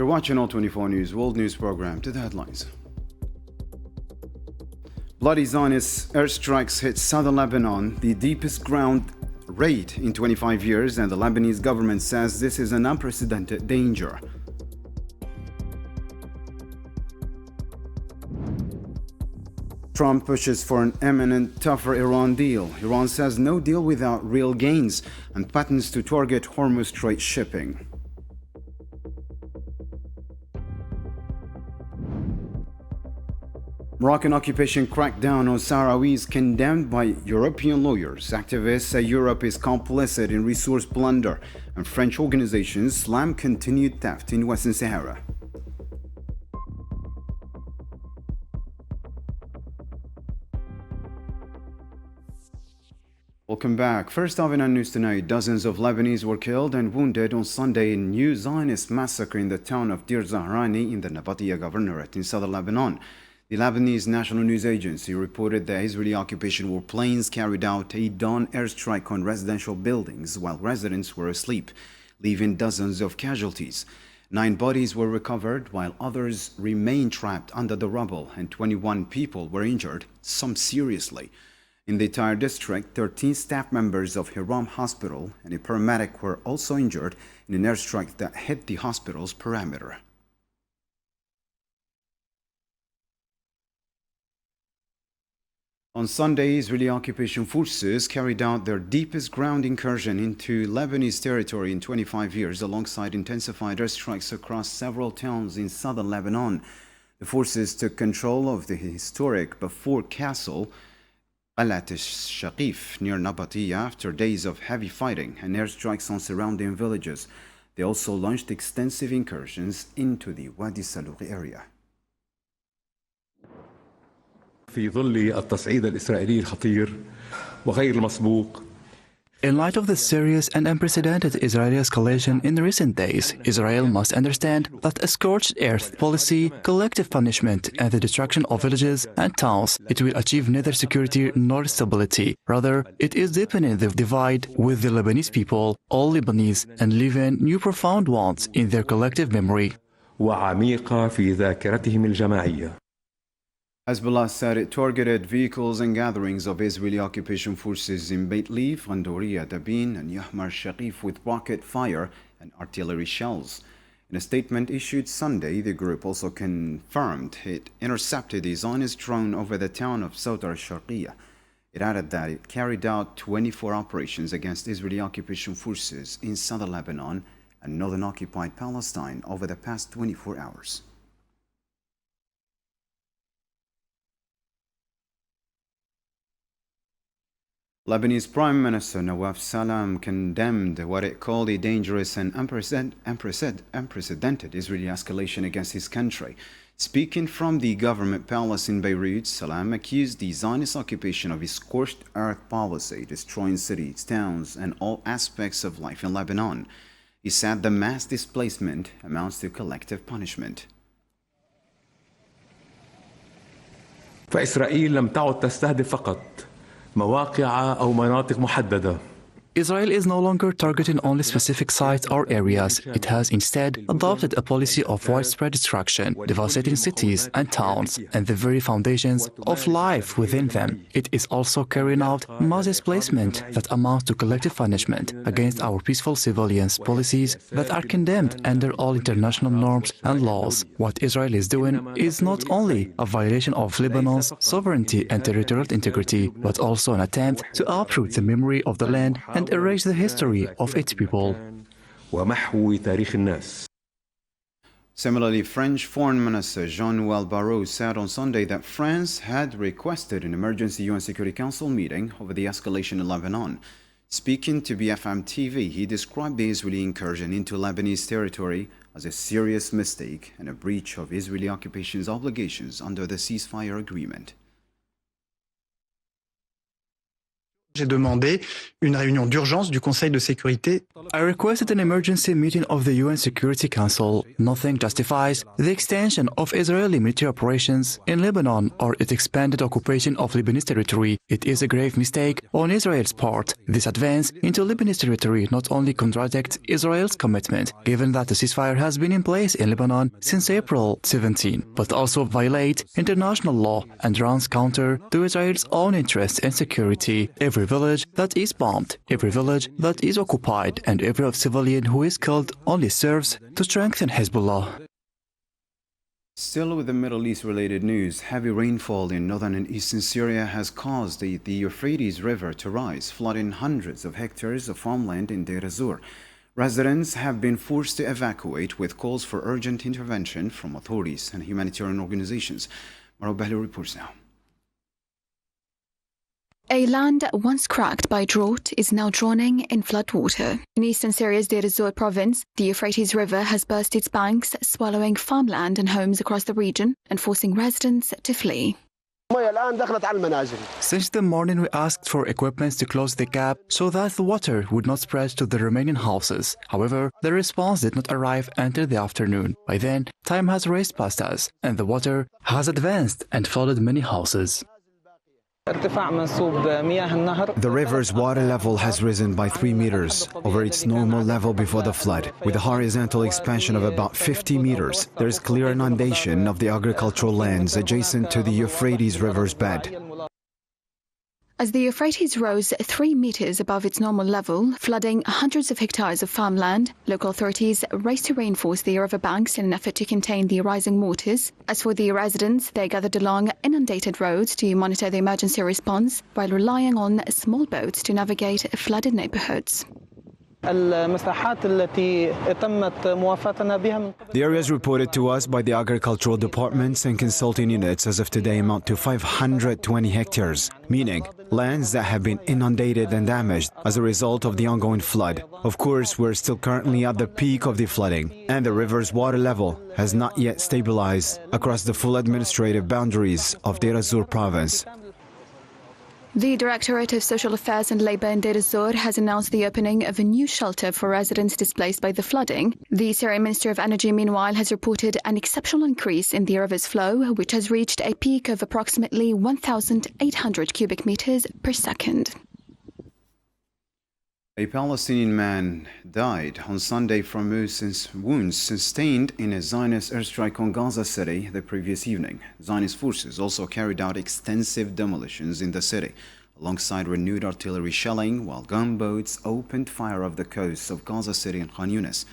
You're watching All 24 News World News Program. To the headlines. Bloody Zionist airstrikes hit southern Lebanon, the deepest ground raid in 25 years, and the Lebanese government says this is an unprecedented danger. Trump pushes for an imminent, tougher Iran deal. Iran says no deal without real gains and threatens to target Hormuz Strait shipping. Moroccan occupation crackdown on Sahrawis condemned by European lawyers. Activists say Europe is complicit in resource plunder, and French organizations slam continued theft in Western Sahara. Welcome back. First off in our news tonight, dozens of Lebanese were killed and wounded on Sunday in new Zionist massacre in the town of Deir Zahrani in the Nabatiya Governorate in southern Lebanon. The Lebanese National News Agency reported that Israeli occupation warplanes carried out a dawn airstrike on residential buildings while residents were asleep, leaving dozens of casualties. 9 bodies were recovered while others remain trapped under the rubble, and 21 people were injured, some seriously. In the entire district, 13 staff members of Hiram Hospital and a paramedic were also injured in an airstrike that hit the hospital's perimeter. On Sunday, Israeli occupation forces carried out their deepest ground incursion into Lebanese territory in 25 years, alongside intensified airstrikes across several towns in southern Lebanon. The forces took control of the historic Bafour Castle, Qalat al-Shaqif, near Nabatiya, after days of heavy fighting and airstrikes on surrounding villages. They also launched extensive incursions into the Wadi Salouqi area. في ظل التصعيد الإسرائيلي الخطير وغير المسبوق. In light of the serious and unprecedented Israeli escalation in recent days, Israel must understand that a scorched earth policy, collective punishment, and the destruction of villages and towns, it will achieve neither security nor stability. Rather, it is deepening the divide with the Lebanese people, all Lebanese, and leaving new profound wounds in their collective memory. وعميقة في ذاكرتهم الجماعية. Hezbollah said it targeted vehicles and gatherings of Israeli occupation forces in Beit Liv, Ghandouriya, Dabin, and Yahmar Shaqif with rocket fire and artillery shells. In a statement issued Sunday, the group also confirmed it intercepted a Zionist drone over the town of Sawt al-Sharqiyya. It added that it carried out 24 operations against Israeli occupation forces in southern Lebanon and northern occupied Palestine over the past 24 hours. Lebanese Prime Minister Nawaf Salam condemned what it called a dangerous and unprecedented Israeli escalation against his country. Speaking from the government palace in Beirut, Salam accused the Zionist occupation of a scorched earth policy, destroying cities, towns, and all aspects of life in Lebanon. He said the mass displacement amounts to collective punishment. فإسرائيل لم تعد تستهدف فقط مواقع أو مناطق محددة. Israel is no longer targeting only specific sites or areas. It has instead adopted a policy of widespread destruction, devastating cities and towns and the very foundations of life within them. It is also carrying out mass displacement that amounts to collective punishment against our peaceful civilians, policies that are condemned under all international norms and laws. What Israel is doing is not only a violation of Lebanon's sovereignty and territorial integrity, but also an attempt to uproot the memory of the land and erase the history of its people. Similarly, French Foreign Minister Jean-Noël Barrot said on Sunday that France had requested an emergency UN Security Council meeting over the escalation in Lebanon. Speaking to BFM TV, he described the Israeli incursion into Lebanese territory as a serious mistake and a breach of Israeli occupation's obligations under the ceasefire agreement. J'ai demandé une réunion d'urgence du Conseil de sécurité. I requested an emergency meeting of the UN Security Council. Nothing justifies the extension of Israeli military operations in Lebanon or its expanded occupation of Lebanese territory. It is a grave mistake on Israel's part. This advance into Lebanese territory not only contradicts Israel's commitment, given that the ceasefire has been in place in Lebanon since April 17, but also violates international law and runs counter to Israel's own interests and security. Every village that is bombed, every village that is occupied, and every civilian who is killed only serves to strengthen Hezbollah. Still with the Middle East-related news, heavy rainfall in northern and eastern Syria has caused the Euphrates River to rise, flooding hundreds of hectares of farmland in Deir ez-Zor. Residents have been forced to evacuate with calls for urgent intervention from authorities and humanitarian organizations. Maro Bahli reports now. A land once cracked by drought is now drowning in floodwater. In eastern Syria's Deir ez-Zor province, the Euphrates River has burst its banks, swallowing farmland and homes across the region and forcing residents to flee. Since the morning we asked for equipment to close the gap so that the water would not spread to the remaining houses. However, the response did not arrive until the afternoon. By then, time has raced past us and the water has advanced and flooded many houses. The river's water level has risen by 3 meters over its normal level before the flood, with a horizontal expansion of about 50 meters. There is clear inundation of the agricultural lands adjacent to the Euphrates River's bed. As the Euphrates rose 3 meters above its normal level, flooding hundreds of hectares of farmland, local authorities raced to reinforce the riverbanks in an effort to contain the rising waters. As for the residents, they gathered along inundated roads to monitor the emergency response while relying on small boats to navigate flooded neighborhoods. The areas reported to us by the agricultural departments and consulting units as of today amount to 520 hectares, meaning lands that have been inundated and damaged as a result of the ongoing flood. Of course, we're still currently at the peak of the flooding, and the river's water level has not yet stabilized across the full administrative boundaries of Deir ez-Zor province. The Directorate of Social Affairs and Labour in Deir ez-Zor has announced the opening of a new shelter for residents displaced by the flooding. The Syrian Ministry of Energy, meanwhile, has reported an exceptional increase in the river's flow, which has reached a peak of approximately 1,800 cubic meters per second. A Palestinian man died on Sunday from wounds sustained in a Zionist airstrike on Gaza City the previous evening. Zionist forces also carried out extensive demolitions in the city, alongside renewed artillery shelling, while gunboats opened fire off the coasts of Gaza City and Khan Yunis.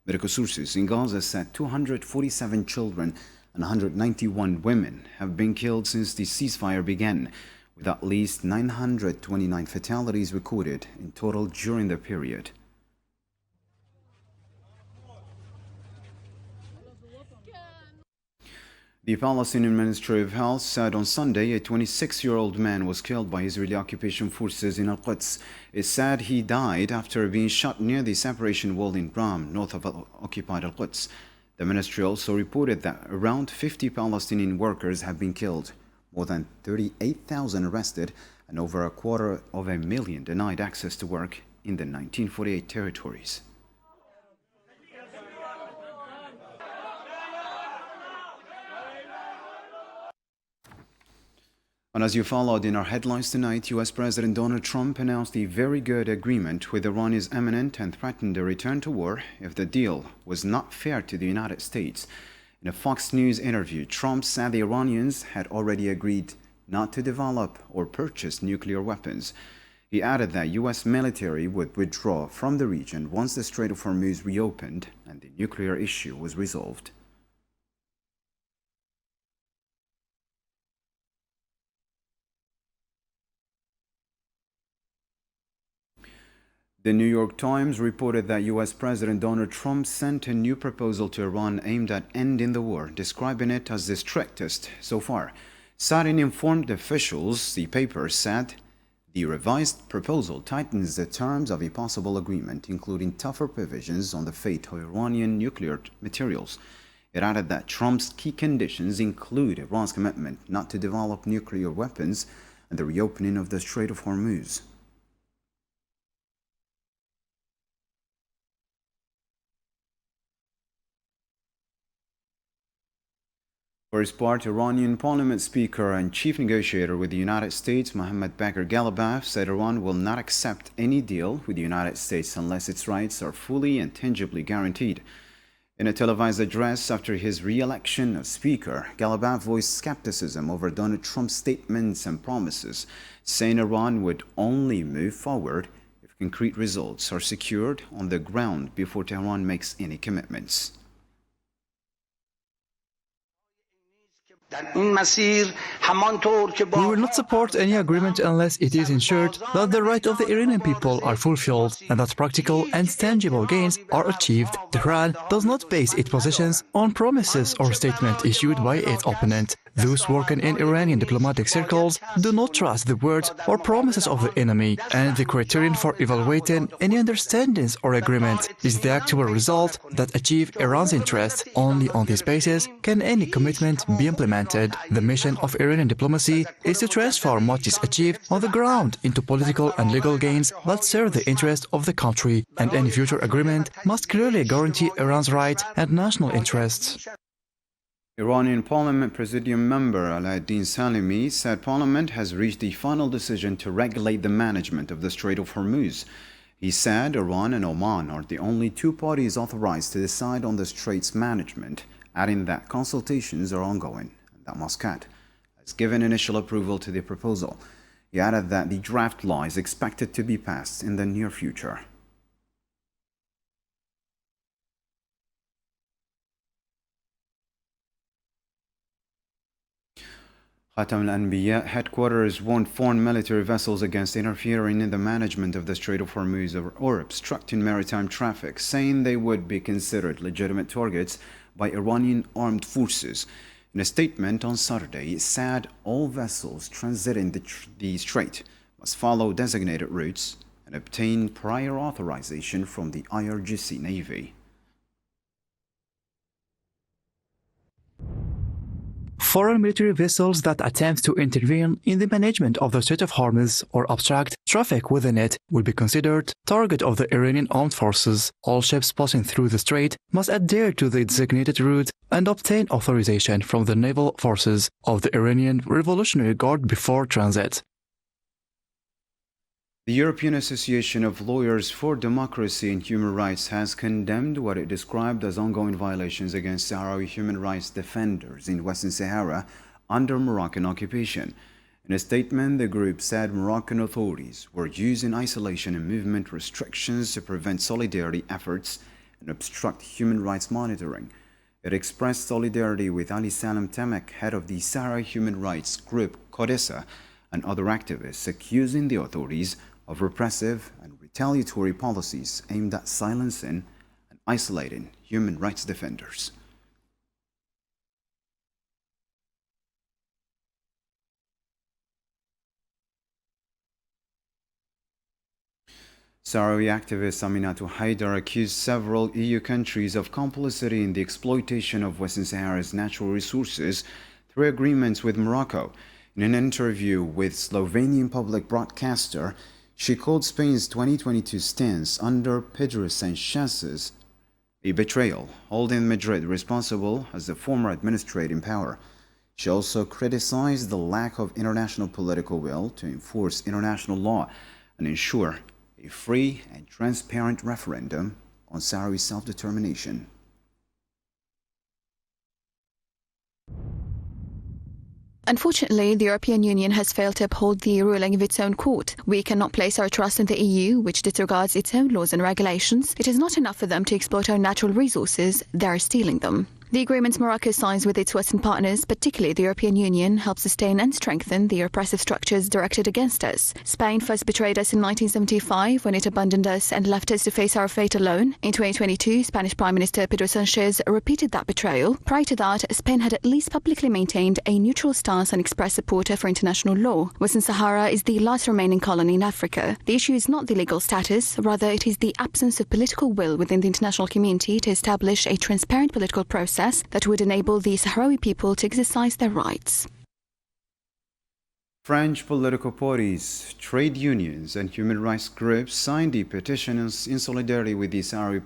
Medical sources in Gaza said 247 children and 191 women have been killed since the ceasefire began, with at least 929 fatalities recorded in total during the period. The Palestinian Ministry of Health said on Sunday a 26-year-old man was killed by Israeli occupation forces in Al-Quds. It said he died after being shot near the separation wall in Ram, north of occupied Al-Quds. The ministry also reported that around 50 Palestinian workers have been killed, more than 38,000 arrested, and over 250,000 denied access to work in the 1948 territories. And as you followed in our headlines tonight, U.S. President Donald Trump announced a very good agreement with Iran is imminent and threatened a return to war if the deal was not fair to the United States. In a Fox News interview, Trump said the Iranians had already agreed not to develop or purchase nuclear weapons. He added that U.S. military would withdraw from the region once the Strait of Hormuz reopened and the nuclear issue was resolved. The New York Times reported that U.S. President Donald Trump sent a new proposal to Iran aimed at ending the war, describing it as the strictest so far. Citing informed officials, the paper said the revised proposal tightens the terms of a possible agreement, including tougher provisions on the fate of Iranian nuclear materials. It added that Trump's key conditions include Iran's commitment not to develop nuclear weapons and the reopening of the Strait of Hormuz. For his part, Iranian parliament speaker and chief negotiator with the United States, Mohammad Bagher Ghalibaf, said Iran will not accept any deal with the United States unless its rights are fully and tangibly guaranteed. In a televised address after his re-election as speaker, Ghalibaf voiced skepticism over Donald Trump's statements and promises, saying Iran would only move forward if concrete results are secured on the ground before Tehran makes any commitments. We will not support any agreement unless it is ensured that the rights of the Iranian people are fulfilled and that practical and tangible gains are achieved. Tehran does not base its positions on promises or statements issued by its opponent. Those working in Iranian diplomatic circles do not trust the words or promises of the enemy, and the criterion for evaluating any understandings or agreement is the actual result that achieve Iran's interests. Only on this basis can any commitment be implemented. The mission of Iranian diplomacy is to transform what is achieved on the ground into political and legal gains that serve the interests of the country, and any future agreement must clearly guarantee Iran's rights and national interests. Iranian Parliament Presidium member Alauddin Salimi said Parliament has reached the final decision to regulate the management of the Strait of Hormuz. He said Iran and Oman are the only two parties authorized to decide on the strait's management, adding that consultations are ongoing and that Muscat has given initial approval to the proposal. He added that the draft law is expected to be passed in the near future. Khatam al-Anbiya headquarters warned foreign military vessels against interfering in the management of the Strait of Hormuz or obstructing maritime traffic, saying they would be considered legitimate targets by Iranian armed forces. In a statement on Saturday, it said all vessels transiting the strait must follow designated routes and obtain prior authorization from the IRGC Navy. Foreign military vessels that attempt to intervene in the management of the Strait of Hormuz or obstruct traffic within it will be considered target of the Iranian armed forces. All ships passing through the strait must adhere to the designated route and obtain authorization from the naval forces of the Iranian Revolutionary Guard before transit. The European Association of Lawyers for Democracy and Human Rights has condemned what it described as ongoing violations against Sahrawi human rights defenders in Western Sahara under Moroccan occupation. In a statement, the group said Moroccan authorities were using isolation and movement restrictions to prevent solidarity efforts and obstruct human rights monitoring. It expressed solidarity with Ali Salam Tamek, head of the Sahara human rights group CODESA, and other activists, accusing the authorities of repressive and retaliatory policies aimed at silencing and isolating human rights defenders. Sahrawi activist Aminatu Haidar accused several EU countries of complicity in the exploitation of Western Sahara's natural resources through agreements with Morocco. In an interview with Slovenian public broadcaster, she called Spain's 2022 stance under Pedro Sanchez's a betrayal, holding Madrid responsible as the former administrating power. She also criticized the lack of international political will to enforce international law and ensure a free and transparent referendum on Sahrawi self-determination. Unfortunately, the European Union has failed to uphold the ruling of its own court. We cannot place our trust in the EU, which disregards its own laws and regulations. It is not enough for them to exploit our natural resources, they are stealing them. The agreements Morocco signs with its Western partners, particularly the European Union, help sustain and strengthen the repressive structures directed against us. Spain first betrayed us in 1975 when it abandoned us and left us to face our fate alone. In 2022, Spanish Prime Minister Pedro Sanchez repeated that betrayal. Prior to that, Spain had at least publicly maintained a neutral stance and expressed support for international law. Western Sahara is the last remaining colony in Africa. The issue is not the legal status, rather it is the absence of political will within the international community to establish a transparent political process that would enable the Sahrawi people to exercise their rights. French political parties, trade unions, and human rights groups signed a petition in solidarity with the Sahrawi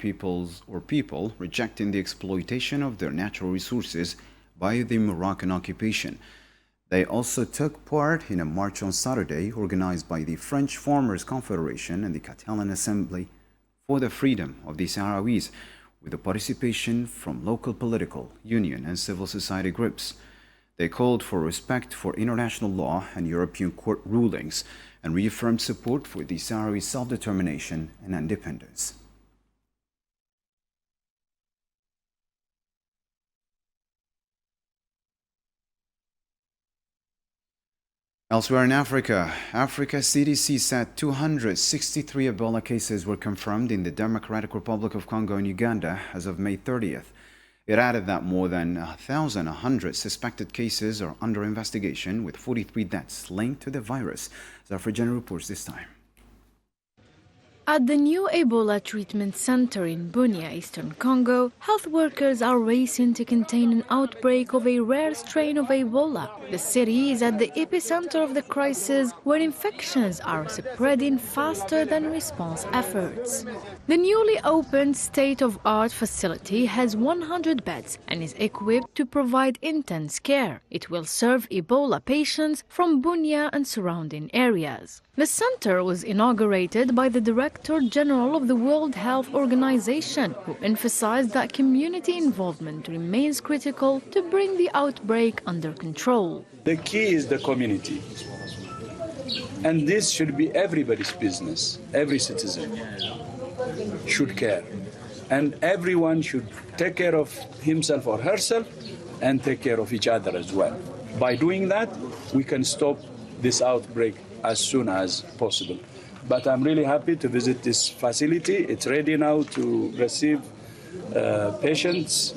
people rejecting the exploitation of their natural resources by the Moroccan occupation. They also took part in a march on Saturday organized by the French Farmers Confederation and the Catalan Assembly for the Freedom of the Sahrawis, with the participation from local political, union and civil society groups. They called for respect for international law and European court rulings and reaffirmed support for the Sahrawi self-determination and independence. Elsewhere in Africa, CDC said 263 Ebola cases were confirmed in the Democratic Republic of Congo and Uganda as of May 30th. It added that more than 1,100 suspected cases are under investigation, with 43 deaths linked to the virus. Zafrajan reports this time. At the new Ebola treatment center in Bunia, eastern Congo, health workers are racing to contain an outbreak of a rare strain of Ebola. The city is at the epicenter of the crisis, where infections are spreading faster than response efforts. The newly opened state-of-art facility has 100 beds and is equipped to provide intense care. It will serve Ebola patients from Bunia and surrounding areas. The center was inaugurated by the Director General of the World Health Organization, who emphasized that community involvement remains critical to bring the outbreak under control. The key is the community. And this should be everybody's business. Every citizen should care. And everyone should take care of himself or herself and take care of each other as well. By doing that, we can stop this outbreak as soon as possible. But I'm really happy to visit this facility. It's ready now to receive patients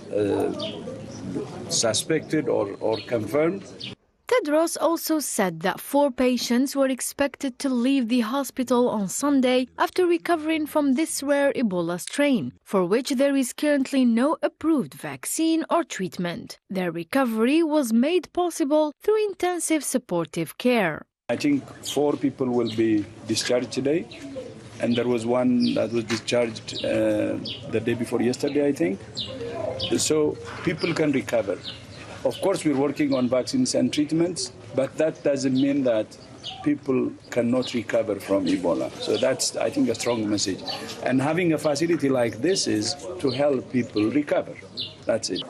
suspected or confirmed. Tedros also said that 4 patients were expected to leave the hospital on Sunday after recovering from this rare Ebola strain, for which there is currently no approved vaccine or treatment. Their recovery was made possible through intensive supportive care. I think 4 people will be discharged today, and there was one that was discharged the day before yesterday, I think. So people can recover. Of course, we're working on vaccines and treatments, but that doesn't mean that people cannot recover from Ebola. So that's, I think, a strong message. And having a facility like this is to help people recover. That's it.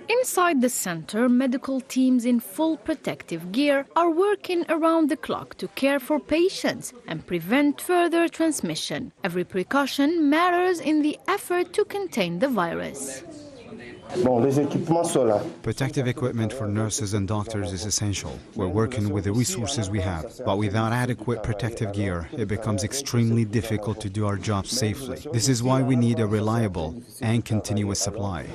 Inside the center, medical teams in full protective gear are working around the clock to care for patients and prevent further transmission. Every precaution matters in the effort to contain the virus. Protective equipment for nurses and doctors is essential. We're working with the resources we have, but without adequate protective gear, it becomes extremely difficult to do our jobs safely. This is why we need a reliable and continuous supply.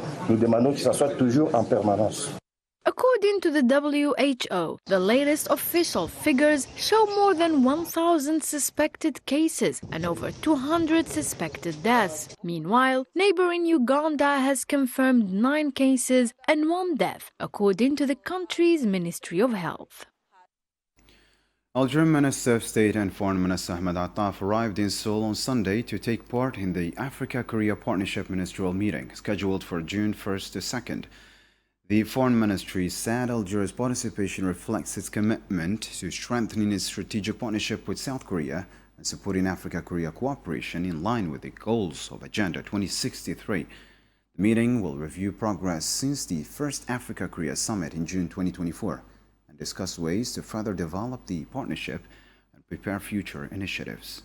According to the WHO, the latest official figures show more than 1,000 suspected cases and over 200 suspected deaths. Meanwhile, neighboring Uganda has confirmed 9 cases and 1 death, according to the country's Ministry of Health. Algerian Minister of State and Foreign Minister Ahmed Attaf arrived in Seoul on Sunday to take part in the Africa-Korea Partnership Ministerial Meeting, scheduled for June 1st to 2nd. The Foreign Ministry said Algeria's participation reflects its commitment to strengthening its strategic partnership with South Korea and supporting Africa-Korea cooperation in line with the goals of Agenda 2063. The meeting will review progress since the first Africa-Korea summit in June 2024 and discuss ways to further develop the partnership and prepare future initiatives.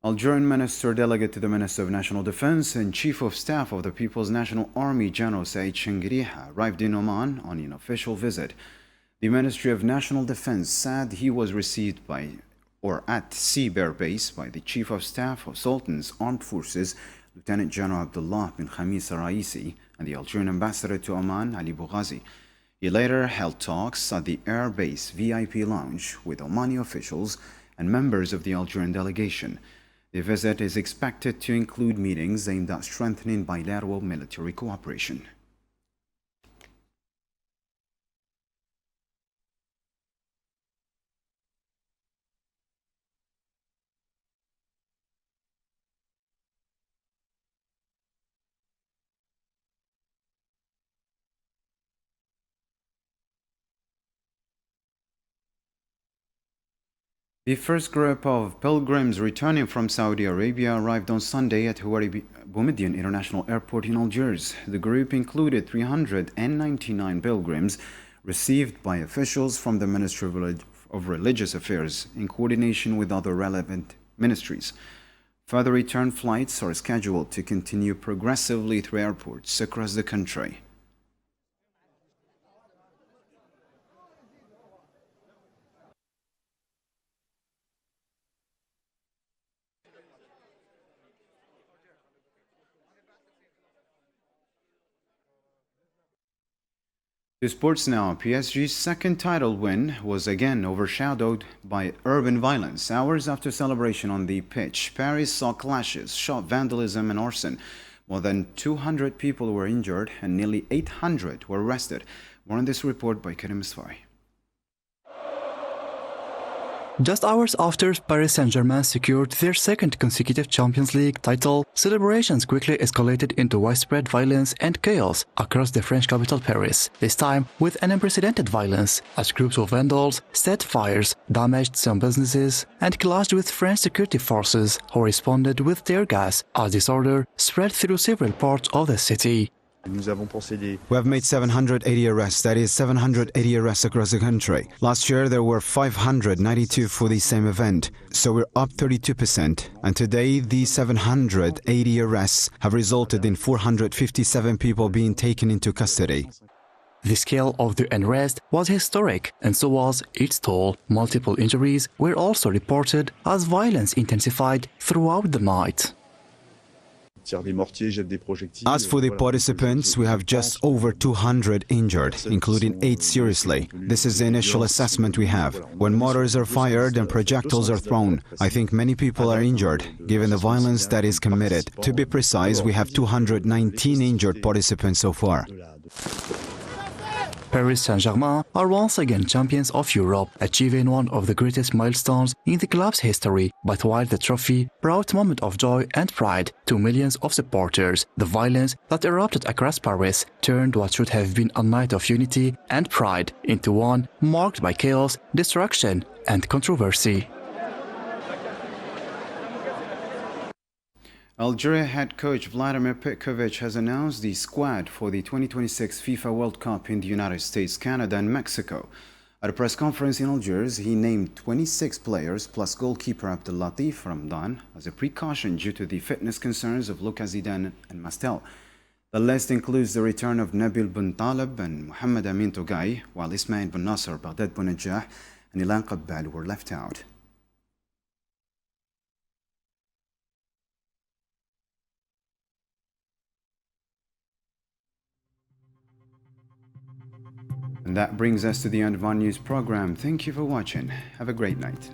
Algerian Minister Delegate to the Minister of National Defense and Chief of Staff of the People's National Army General Said Shingriha arrived in Oman on an official visit. The Ministry of National Defense said he was received at Sea Bear Base by the Chief of Staff of Sultan's Armed Forces, Lieutenant General Abdullah bin Khamis Raisi, and the Algerian Ambassador to Oman, Ali Bougazi. He later held talks at the Air Base VIP Lounge with Omani officials and members of the Algerian delegation. The visit is expected to include meetings aimed at strengthening bilateral military cooperation. The first group of pilgrims returning from Saudi Arabia arrived on Sunday at Houari Boumediene International Airport in Algiers. The group included 399 pilgrims received by officials from the Ministry of Religious Affairs in coordination with other relevant ministries. Further return flights are scheduled to continue progressively through airports across the country. To sports now, PSG's second title win was again overshadowed by urban violence. Hours after celebration on the pitch, Paris saw clashes, shot, vandalism and arson. More than 200 people were injured and nearly 800 were arrested. More on this report by Karim Isfari. Just hours after Paris Saint-Germain secured their second consecutive Champions League title, celebrations quickly escalated into widespread violence and chaos across the French capital Paris, this time with an unprecedented violence, as groups of vandals set fires, damaged some businesses, and clashed with French security forces who responded with tear gas as disorder spread through several parts of the city. We have made 780 arrests, that is 780 arrests across the country. Last year there were 592 for the same event, so we're up 32%. And today these 780 arrests have resulted in 457 people being taken into custody. The scale of the unrest was historic, and so was its toll. Multiple injuries were also reported as violence intensified throughout the night. As for the participants, we have just over 200 injured, including 8 seriously. This is the initial assessment we have. When mortars are fired and projectiles are thrown, I think many people are injured, given the violence that is committed. To be precise, we have 219 injured participants so far. Paris Saint-Germain are once again champions of Europe, achieving one of the greatest milestones in the club's history. But while the trophy brought a moment of joy and pride to millions of supporters, the violence that erupted across Paris turned what should have been a night of unity and pride into one marked by chaos, destruction, and controversy. Algeria head coach Vladimir Petkovic has announced the squad for the 2026 FIFA World Cup in the United States, Canada and Mexico. At a press conference in Algiers, he named 26 players plus goalkeeper Abdellatif Ramdan as a precaution due to the fitness concerns of Lucas Zidane and Mastel. The list includes the return of Nabil Ben Taleb and Mohamed Amin Tougai, while Ismail Ben Nasser, Baghdad Bounedjah and Ilan Qabbal were left out. And that brings us to the end of our news program. Thank you for watching. Have a great night.